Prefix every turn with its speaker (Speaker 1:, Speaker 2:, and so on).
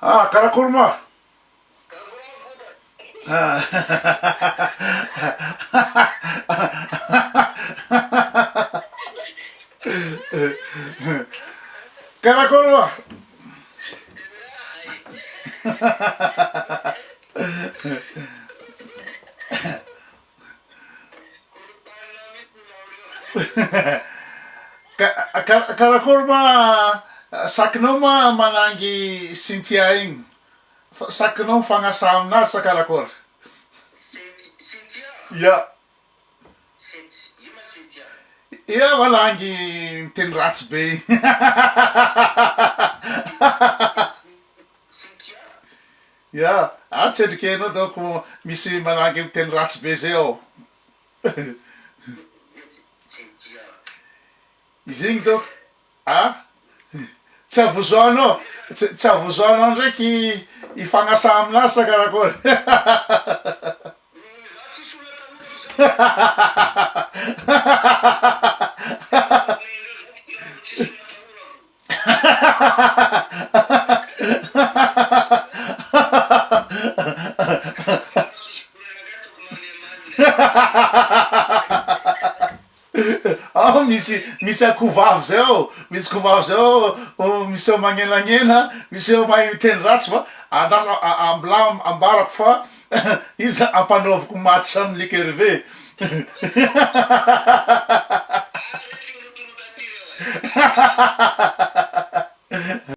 Speaker 1: Karakory ma? Karakory ma sakinao ma manangy Syntia igny? Sakinao mifagnasa aminazy sa karakory? Ya. Ia manangy miteny ratsy be igny. Ya, tsy endrikenao donc misy manangy miteny ratsy be zay ao. Izy igny donc tsy avozoanao, tsy avozoanao ndraiky ifagnasa aminazy sa karakory? Misy akovavy zay ao, misy kovavy zay ao, misy eo magnelagnela, misy eo mahay miteny ratsy fa ambarako fa izy ampanaoviko match amin'ny Luc Herve.